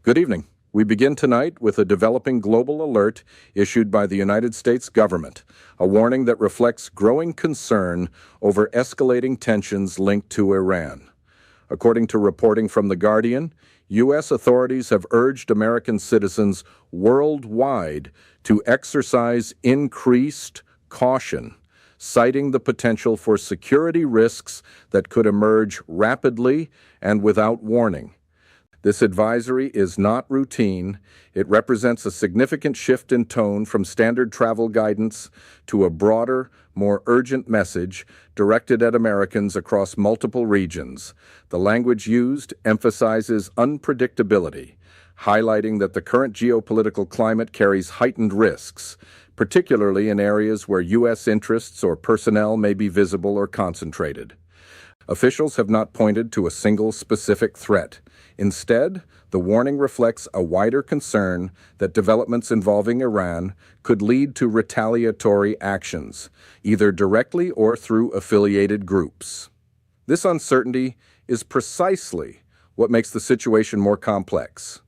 Good evening. We begin tonight with a developing global alert issued by the United States government, a warning that reflects growing concern over escalating tensions linked to Iran. According to reporting from The Guardian, U.S. authorities have urged American citizens worldwide to exercise increased caution, citing the potential for security risks that could emerge rapidly and without warning. This advisory is not routine. It represents a significant shift in tone from standard travel guidance to a broader, more urgent message directed at Americans across multiple regions. The language used emphasizes unpredictability, highlighting that the current geopolitical climate carries heightened risks, particularly in areas where U.S. interests or personnel may be visible or concentrated. Officials have not pointed to a single specific threat. Instead, the warning reflects a wider concern that developments involving Iran could lead to retaliatory actions, either directly or through affiliated groups. This uncertainty is precisely what makes the situation more complex.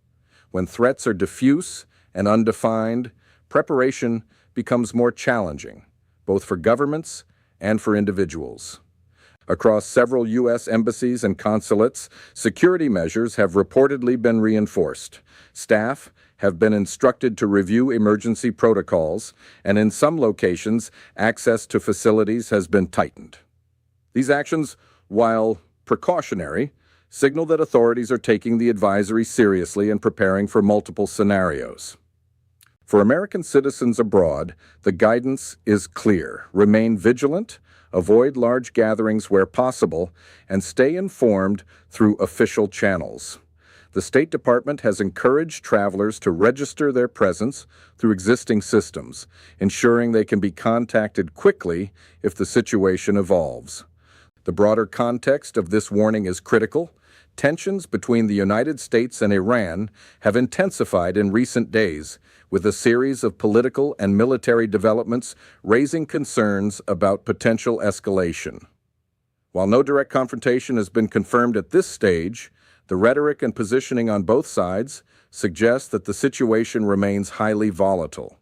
When threats are diffuse and undefined, preparation becomes more challenging, both for governments and for individuals. Across several U.S. embassies and consulates, security measures have reportedly been reinforced. Staff have been instructed to review emergency protocols, and in some locations, access to facilities has been tightened. These actions, while precautionary, signal that authorities are taking the advisory seriously and preparing for multiple scenarios. For American citizens abroad, the guidance is clear. Remain vigilant, avoid large gatherings where possible, and stay informed through official channels. The State Department has encouraged travelers to register their presence through existing systems, ensuring they can be contacted quickly if the situation evolves. The broader context of this warning is critical. Tensions between the United States and Iran have intensified in recent days, with a series of political and military developments raising concerns about potential escalation. While no direct confrontation has been confirmed at this stage, the rhetoric and positioning on both sides suggest that the situation remains highly volatile.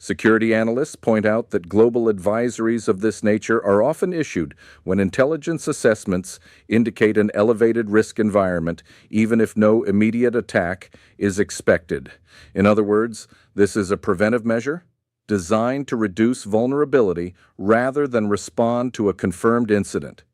Security analysts point out that global advisories of this nature are often issued when intelligence assessments indicate an elevated risk environment, even if no immediate attack is expected. In other words, this is a preventive measure designed to reduce vulnerability rather than respond to a confirmed incident.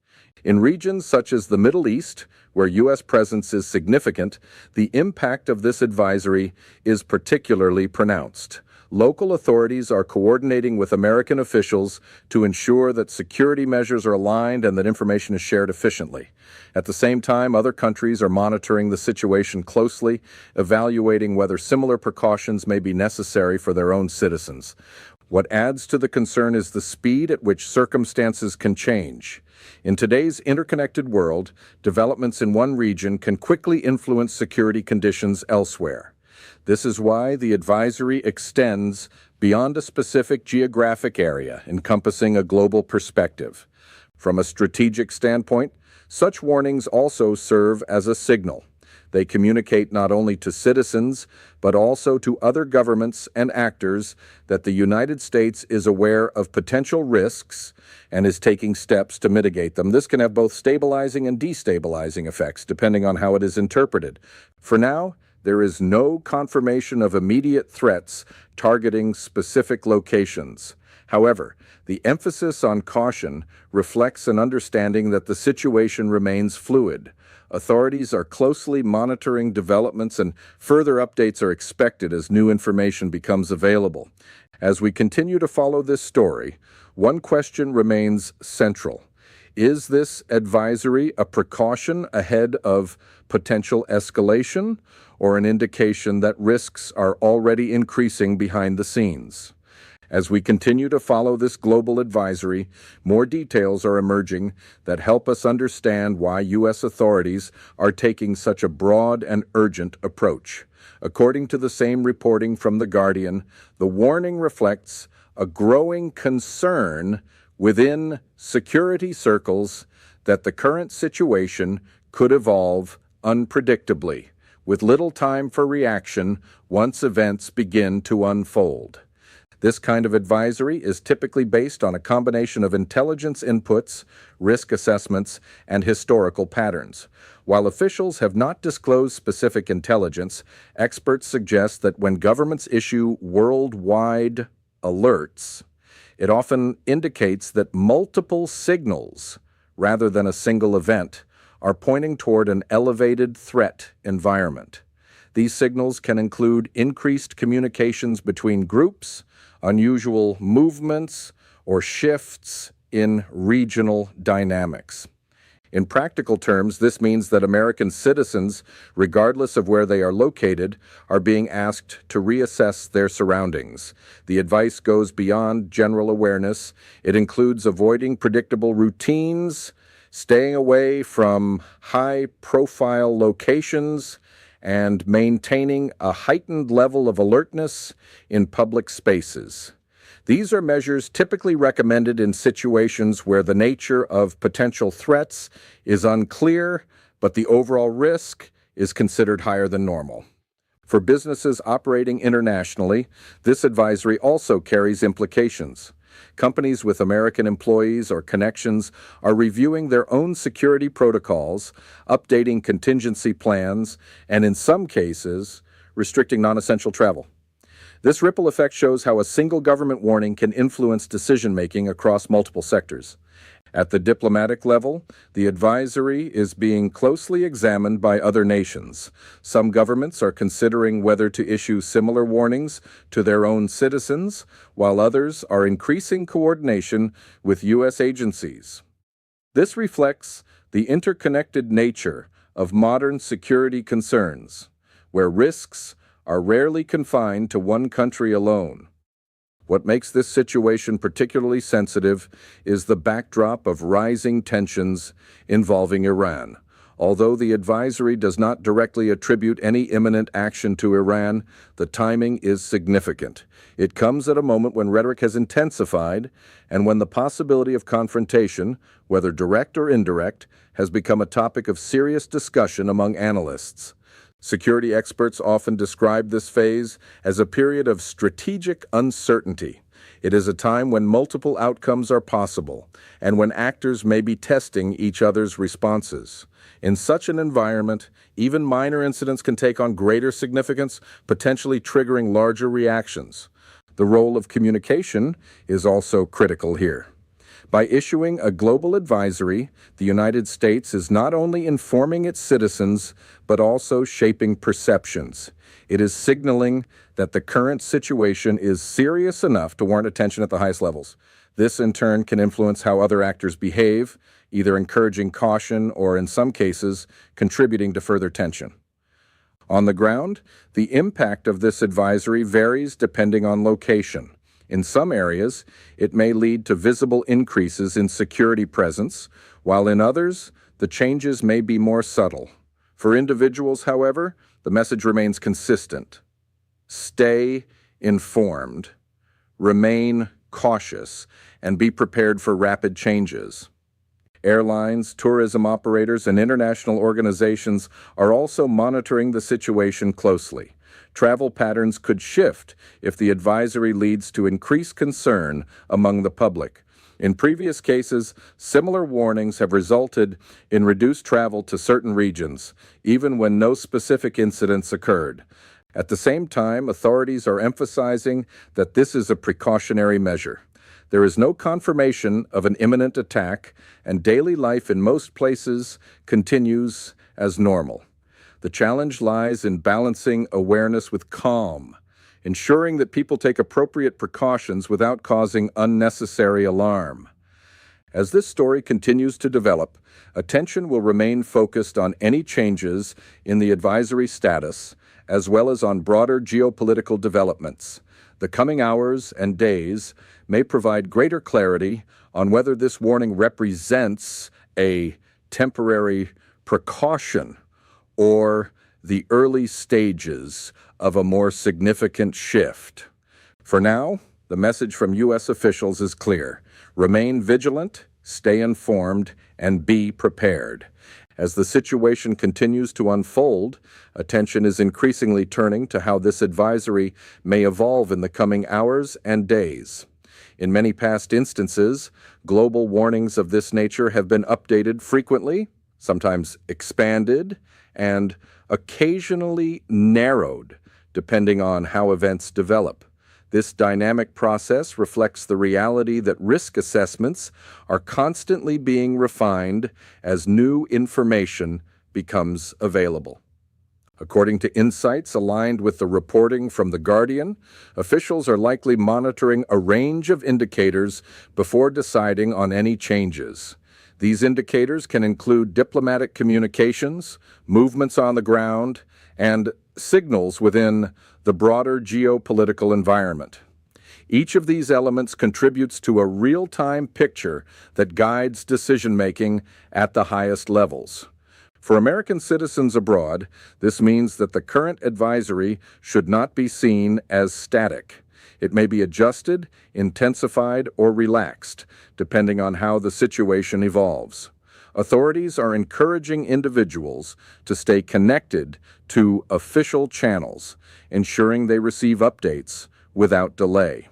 In regions such as the Middle East, where U.S. presence is significant, the impact of this advisory is particularly pronounced. Local authorities are coordinating with American officials to ensure that security measures are aligned and that information is shared efficiently. At the same time, other countries are monitoring the situation closely, evaluating whether similar precautions may be necessary for their own citizens. What adds to the concern is the speed at which circumstances can change. In today's interconnected world, developments in one region can quickly influence security conditions elsewhere. This is why the advisory extends beyond a specific geographic area, encompassing a global perspective. From a strategic standpoint, such warnings also serve as a signal. They communicate not only to citizens, but also to other governments and actors that the United States is aware of potential risks and is taking steps to mitigate them. This can have both stabilizing and destabilizing effects, depending on how it is interpreted. For now, there is no confirmation of immediate threats targeting specific locations. However, the emphasis on caution reflects an understanding that the situation remains fluid. Authorities are closely monitoring developments, and further updates are expected as new information becomes available. As we continue to follow this story, one question remains central. Is this advisory a precaution ahead of potential escalation, or an indication that risks are already increasing behind the scenes? As we continue to follow this global advisory, more details are emerging that help us understand why U.S. authorities are taking such a broad and urgent approach. According to the same reporting from The Guardian, the warning reflects a growing concern within security circles that the current situation could evolve unpredictably, with little time for reaction once events begin to unfold. This kind of advisory is typically based on a combination of intelligence inputs, risk assessments, and historical patterns. While officials have not disclosed specific intelligence, experts suggest that when governments issue worldwide alerts, it often indicates that multiple signals, rather than a single event, are pointing toward an elevated threat environment. These signals can include increased communications between groups, unusual movements, or shifts in regional dynamics. In practical terms, this means that American citizens, regardless of where they are located, are being asked to reassess their surroundings. The advice goes beyond general awareness. It includes avoiding predictable routines, staying away from high-profile locations, and maintaining a heightened level of alertness in public spaces. These are measures typically recommended in situations where the nature of potential threats is unclear, but the overall risk is considered higher than normal. For businesses operating internationally, this advisory also carries implications. Companies with American employees or connections are reviewing their own security protocols, updating contingency plans, and in some cases, restricting non-essential travel. This ripple effect shows how a single government warning can influence decision-making across multiple sectors. At the diplomatic level, the advisory is being closely examined by other nations. Some governments are considering whether to issue similar warnings to their own citizens, while others are increasing coordination with U.S. agencies. This reflects the interconnected nature of modern security concerns, where risks are rarely confined to one country alone. What makes this situation particularly sensitive is the backdrop of rising tensions involving Iran. Although the advisory does not directly attribute any imminent action to Iran, the timing is significant. It comes at a moment when rhetoric has intensified and when the possibility of confrontation, whether direct or indirect, has become a topic of serious discussion among analysts. Security experts often describe this phase as a period of strategic uncertainty. It is a time when multiple outcomes are possible and when actors may be testing each other's responses. In such an environment, even minor incidents can take on greater significance, potentially triggering larger reactions. The role of communication is also critical here. By issuing a global advisory, the United States is not only informing its citizens, but also shaping perceptions. It is signaling that the current situation is serious enough to warrant attention at the highest levels. This, in turn, can influence how other actors behave, either encouraging caution or, in some cases, contributing to further tension. On the ground, the impact of this advisory varies depending on location. In some areas, it may lead to visible increases in security presence, while in others, the changes may be more subtle. For individuals, however, the message remains consistent. Stay informed, remain cautious, and be prepared for rapid changes. Airlines, tourism operators, and international organizations are also monitoring the situation closely. Travel patterns could shift if the advisory leads to increased concern among the public. In previous cases, similar warnings have resulted in reduced travel to certain regions, even when no specific incidents occurred. At the same time, authorities are emphasizing that this is a precautionary measure. There is no confirmation of an imminent attack, and daily life in most places continues as normal. The challenge lies in balancing awareness with calm, ensuring that people take appropriate precautions without causing unnecessary alarm. As this story continues to develop, attention will remain focused on any changes in the advisory status, as well as on broader geopolitical developments. The coming hours and days may provide greater clarity on whether this warning represents a temporary precaution or the early stages of a more significant shift. For now, the message from U.S. officials is clear. Remain vigilant, stay informed, and be prepared. As the situation continues to unfold, attention is increasingly turning to how this advisory may evolve in the coming hours and days. In many past instances, global warnings of this nature have been updated frequently, sometimes expanded, and occasionally narrowed, depending on how events develop. This dynamic process reflects the reality that risk assessments are constantly being refined as new information becomes available. According to insights aligned with the reporting from The Guardian, officials are likely monitoring a range of indicators before deciding on any changes. These indicators can include diplomatic communications, movements on the ground, and signals within the broader geopolitical environment. Each of these elements contributes to a real-time picture that guides decision-making at the highest levels. For American citizens abroad, this means that the current advisory should not be seen as static. It may be adjusted, intensified, or relaxed, depending on how the situation evolves. Authorities are encouraging individuals to stay connected to official channels, ensuring they receive updates without delay.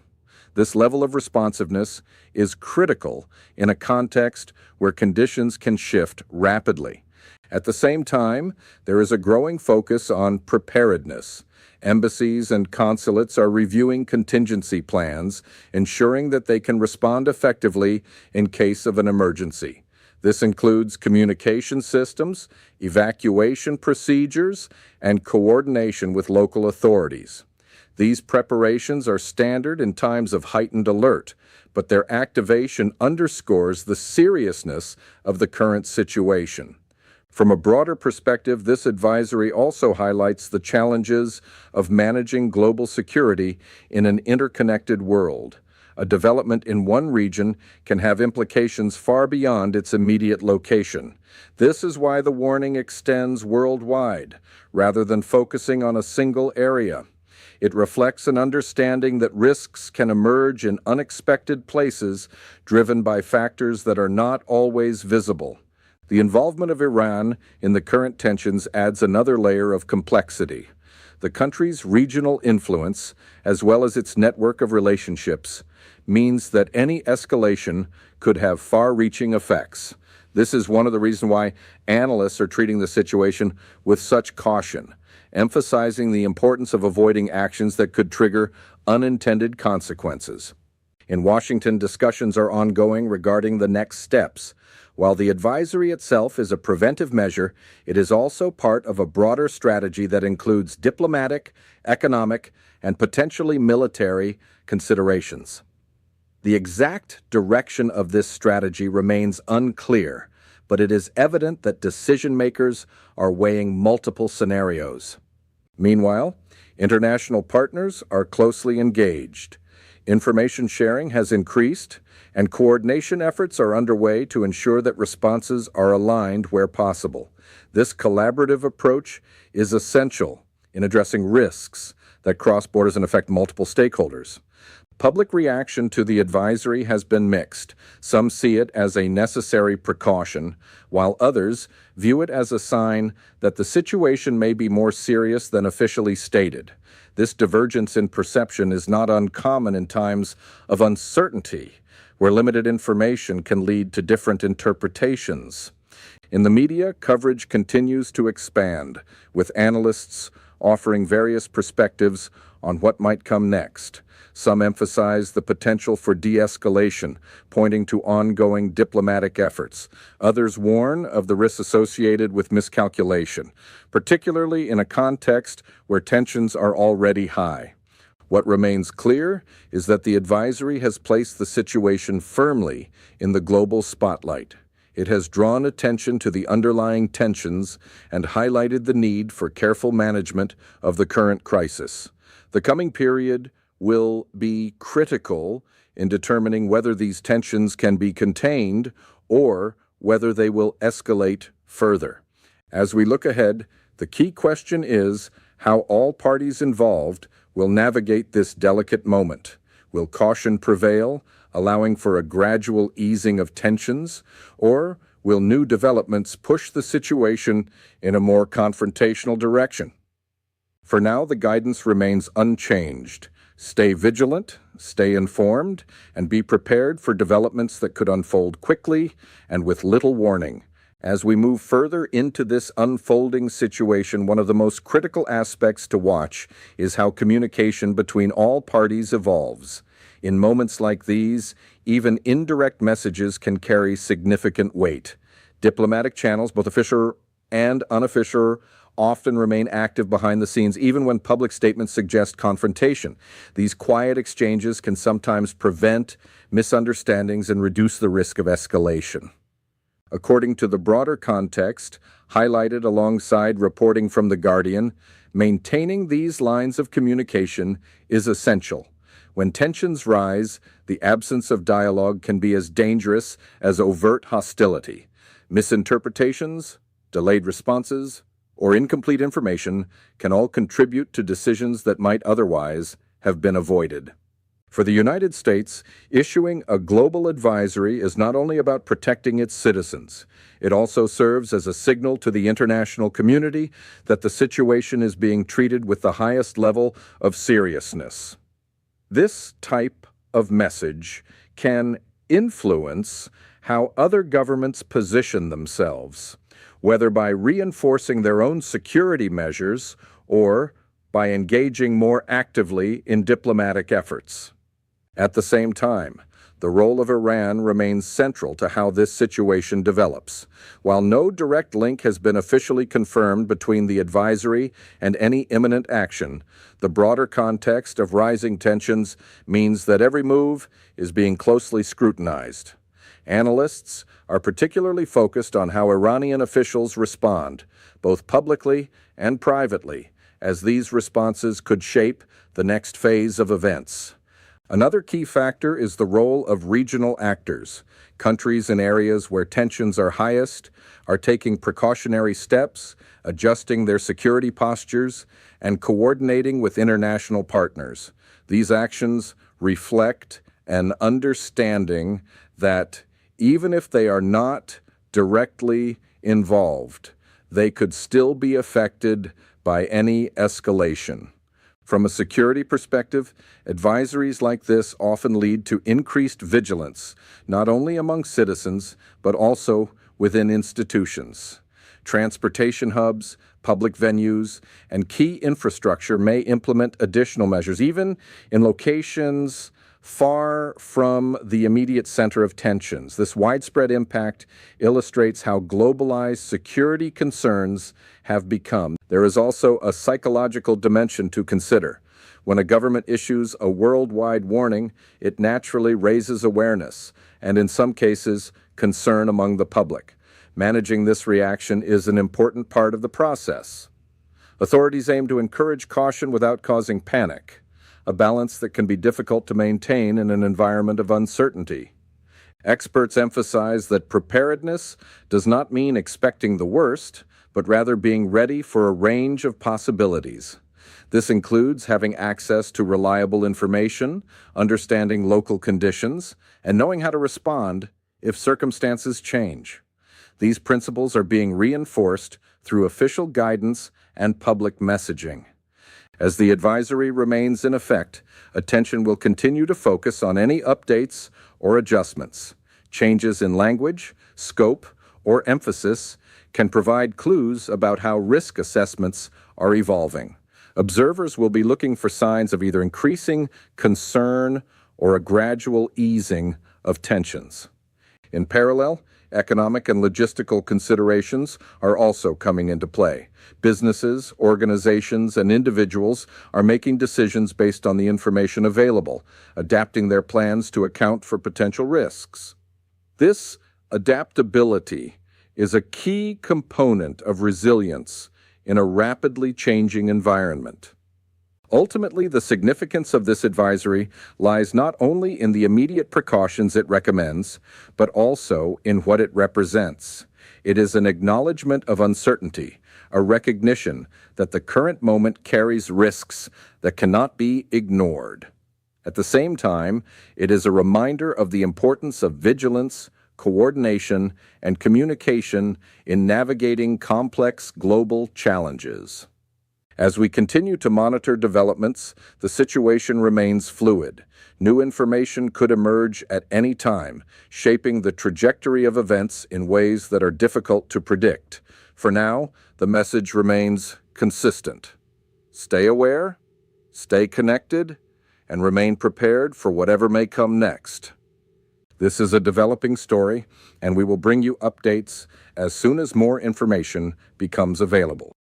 This level of responsiveness is critical in a context where conditions can shift rapidly. At the same time, there is a growing focus on preparedness. Embassies and consulates are reviewing contingency plans, ensuring that they can respond effectively in case of an emergency. This includes communication systems, evacuation procedures, and coordination with local authorities. These preparations are standard in times of heightened alert, but their activation underscores the seriousness of the current situation. From a broader perspective, this advisory also highlights the challenges of managing global security in an interconnected world. A development in one region can have implications far beyond its immediate location. This is why the warning extends worldwide, rather than focusing on a single area. It reflects an understanding that risks can emerge in unexpected places, driven by factors that are not always visible. The involvement of Iran in the current tensions adds another layer of complexity. The country's regional influence, as well as its network of relationships, means that any escalation could have far-reaching effects. This is one of the reasons why analysts are treating the situation with such caution, emphasizing the importance of avoiding actions that could trigger unintended consequences. In Washington, discussions are ongoing regarding the next steps. While the advisory itself is a preventive measure, it is also part of a broader strategy that includes diplomatic, economic, and potentially military considerations. The exact direction of this strategy remains unclear, but it is evident that decision-makers are weighing multiple scenarios. Meanwhile, international partners are closely engaged. Information sharing has increased, and coordination efforts are underway to ensure that responses are aligned where possible. This collaborative approach is essential in addressing risks that cross borders and affect multiple stakeholders. Public reaction to the advisory has been mixed. Some see it as a necessary precaution, while others view it as a sign that the situation may be more serious than officially stated. This divergence in perception is not uncommon in times of uncertainty, where limited information can lead to different interpretations. In the media, coverage continues to expand, with analysts offering various perspectives on what might come next. Some emphasize the potential for de-escalation, pointing to ongoing diplomatic efforts. Others warn of the risks associated with miscalculation, particularly in a context where tensions are already high. What remains clear is that the advisory has placed the situation firmly in the global spotlight. It has drawn attention to the underlying tensions and highlighted the need for careful management of the current crisis. The coming period will be critical in determining whether these tensions can be contained or whether they will escalate further. As we look ahead, the key question is how all parties involved will navigate this delicate moment. Will caution prevail, allowing for a gradual easing of tensions, or will new developments push the situation in a more confrontational direction? For now, the guidance remains unchanged. Stay vigilant, stay informed, and be prepared for developments that could unfold quickly and with little warning. As we move further into this unfolding situation, one of the most critical aspects to watch is how communication between all parties evolves. In moments like these, even indirect messages can carry significant weight. Diplomatic channels, both official and unofficial, often remain active behind the scenes, even when public statements suggest confrontation. These quiet exchanges can sometimes prevent misunderstandings and reduce the risk of escalation. According to the broader context, highlighted alongside reporting from The Guardian, maintaining these lines of communication is essential. When tensions rise, the absence of dialogue can be as dangerous as overt hostility. Misinterpretations, delayed responses, or incomplete information can all contribute to decisions that might otherwise have been avoided. For the United States, issuing a global advisory is not only about protecting its citizens, it also serves as a signal to the international community that the situation is being treated with the highest level of seriousness. This type of message can influence how other governments position themselves, whether by reinforcing their own security measures or by engaging more actively in diplomatic efforts. At the same time, the role of Iran remains central to how this situation develops. While no direct link has been officially confirmed between the advisory and any imminent action, the broader context of rising tensions means that every move is being closely scrutinized. Analysts are particularly focused on how Iranian officials respond, both publicly and privately, as these responses could shape the next phase of events. Another key factor is the role of regional actors. Countries in areas where tensions are highest are taking precautionary steps, adjusting their security postures, and coordinating with international partners. These actions reflect an understanding that even if they are not directly involved, they could still be affected by any escalation. From a security perspective, advisories like this often lead to increased vigilance, not only among citizens, but also within institutions. Transportation hubs, public venues, and key infrastructure may implement additional measures, even in locations far from the immediate center of tensions. This widespread impact illustrates how globalized security concerns have become. There is also a psychological dimension to consider. When a government issues a worldwide warning, it naturally raises awareness, and in some cases, concern among the public. Managing this reaction is an important part of the process. Authorities aim to encourage caution without causing panic, a balance that can be difficult to maintain in an environment of uncertainty. Experts emphasize that preparedness does not mean expecting the worst, but rather being ready for a range of possibilities. This includes having access to reliable information, understanding local conditions, and knowing how to respond if circumstances change. These principles are being reinforced through official guidance and public messaging. As the advisory remains in effect, attention will continue to focus on any updates or adjustments. Changes in language, scope, or emphasis can provide clues about how risk assessments are evolving. Observers will be looking for signs of either increasing concern or a gradual easing of tensions. In parallel, economic and logistical considerations are also coming into play. Businesses, organizations, and individuals are making decisions based on the information available, adapting their plans to account for potential risks. This adaptability is a key component of resilience in a rapidly changing environment. Ultimately, the significance of this advisory lies not only in the immediate precautions it recommends, but also in what it represents. It is an acknowledgement of uncertainty, a recognition that the current moment carries risks that cannot be ignored. At the same time, it is a reminder of the importance of vigilance, coordination, and communication in navigating complex global challenges. As we continue to monitor developments, the situation remains fluid. New information could emerge at any time, shaping the trajectory of events in ways that are difficult to predict. For now, the message remains consistent. Stay aware, stay connected, and remain prepared for whatever may come next. This is a developing story, and we will bring you updates as soon as more information becomes available.